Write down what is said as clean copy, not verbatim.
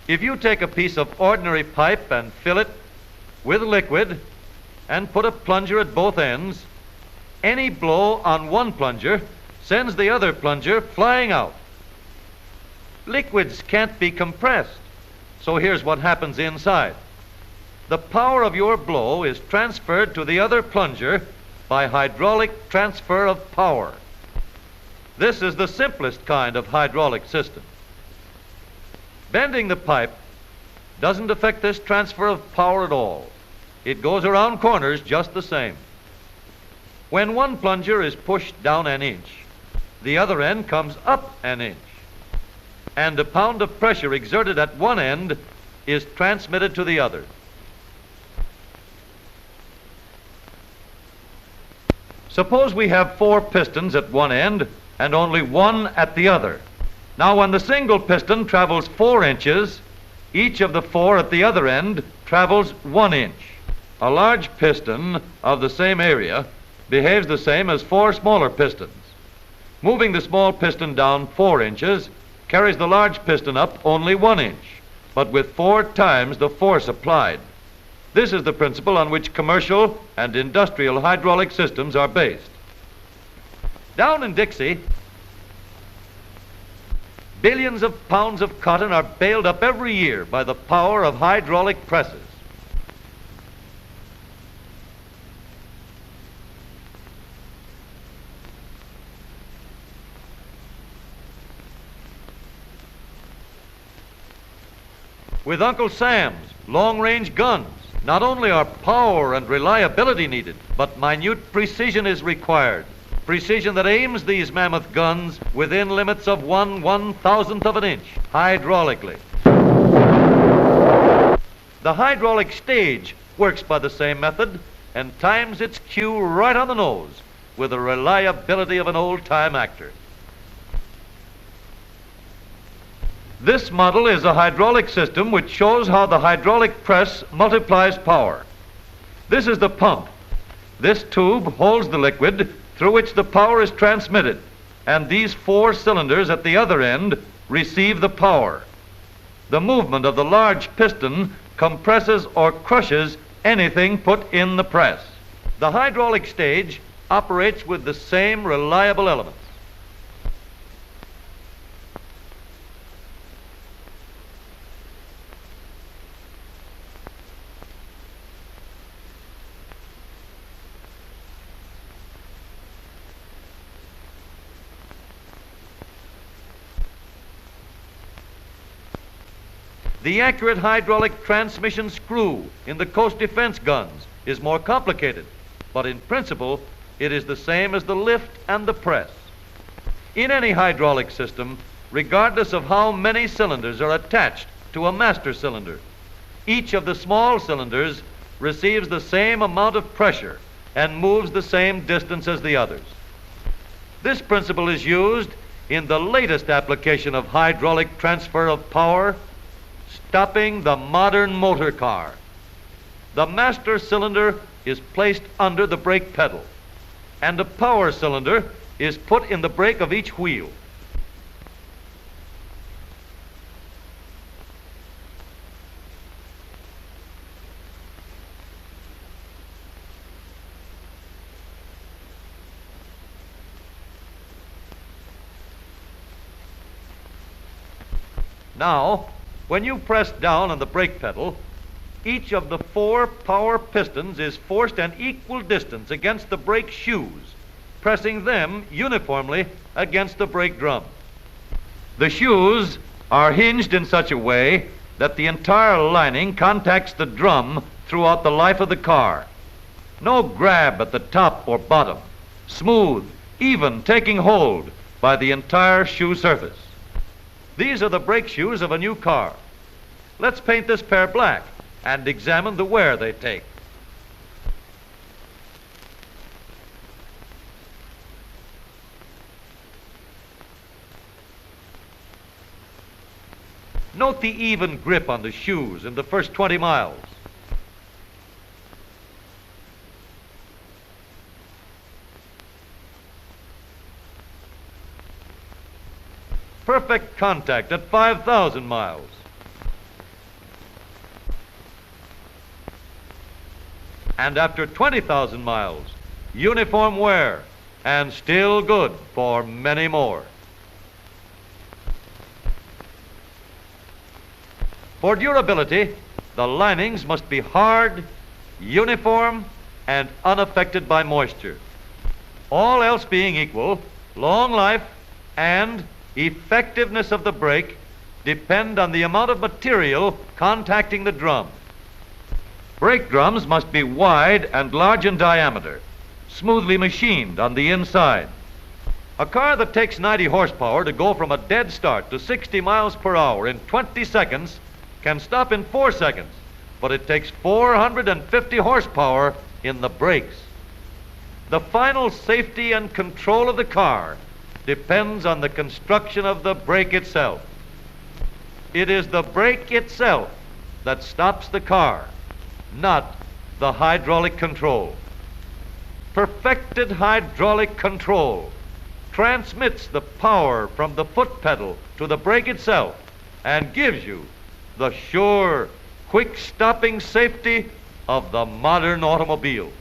If you take a piece of ordinary pipe and fill it with liquid and put a plunger at both ends, any blow on one plunger sends the other plunger flying out. Liquids can't be compressed, so here's what happens inside. The power of your blow is transferred to the other plunger by hydraulic transfer of power. This is the simplest kind of hydraulic system. Bending the pipe doesn't affect this transfer of power at all. It goes around corners just the same. When one plunger is pushed down an inch, the other end comes up an inch, and a pound of pressure exerted at one end is transmitted to the other. Suppose we have 4 pistons at one end and only 1 at the other. Now, when the single piston travels 4 inches, each of the 4 at the other end travels 1 inch. A large piston of the same area behaves the same as 4 smaller pistons. Moving the small piston down 4 inches carries the large piston up only 1 inch, but with 4 times the force applied. This is the principle on which commercial and industrial hydraulic systems are based. Down in Dixie, billions of pounds of cotton are baled up every year by the power of hydraulic presses. With Uncle Sam's long-range guns, not only are power and reliability needed, but minute precision is required. Precision that aims these mammoth guns within limits of 1/1000th of an inch, hydraulically. The hydraulic stage works by the same method and times its cue right on the nose with the reliability of an old-time actor. This model is a hydraulic system which shows how the hydraulic press multiplies power. This is the pump. This tube holds the liquid through which the power is transmitted, and these 4 cylinders at the other end receive the power. The movement of the large piston compresses or crushes anything put in the press. The hydraulic stage operates with the same reliable elements. The accurate hydraulic transmission screw in the coast defense guns is more complicated, but in principle, it is the same as the lift and the press. In any hydraulic system, regardless of how many cylinders are attached to a master cylinder, each of the small cylinders receives the same amount of pressure and moves the same distance as the others. This principle is used in the latest application of hydraulic transfer of power, stopping the modern motor car. The master cylinder is placed under the brake pedal, and a power cylinder is put in the brake of each wheel. Now, when you press down on the brake pedal, each of the 4 power pistons is forced an equal distance against the brake shoes, pressing them uniformly against the brake drum. The shoes are hinged in such a way that the entire lining contacts the drum throughout the life of the car. No grab at the top or bottom. Smooth, even taking hold by the entire shoe surface. These are the brake shoes of a new car. Let's paint this pair black and examine the wear they take. – Note the even grip on the shoes in the first 20 miles. Perfect contact at 5,000 miles. and after 20,000 miles, uniform wear, and still good for many more. For durability, the linings must be hard, uniform, and unaffected by moisture. All else being equal, long life and effectiveness of the brake depend on the amount of material contacting the drum. Brake drums must be wide and large in diameter, smoothly machined on the inside. A car that takes 90 horsepower to go from a dead start to 60 miles per hour in 20 seconds can stop in 4 seconds, but it takes 450 horsepower in the brakes. The final safety and control of the car depends on the construction of the brake itself. It is the brake itself that stops the car, not the hydraulic control. Perfected hydraulic control transmits the power from the foot pedal to the brake itself and gives you the sure, quick stopping safety of the modern automobile.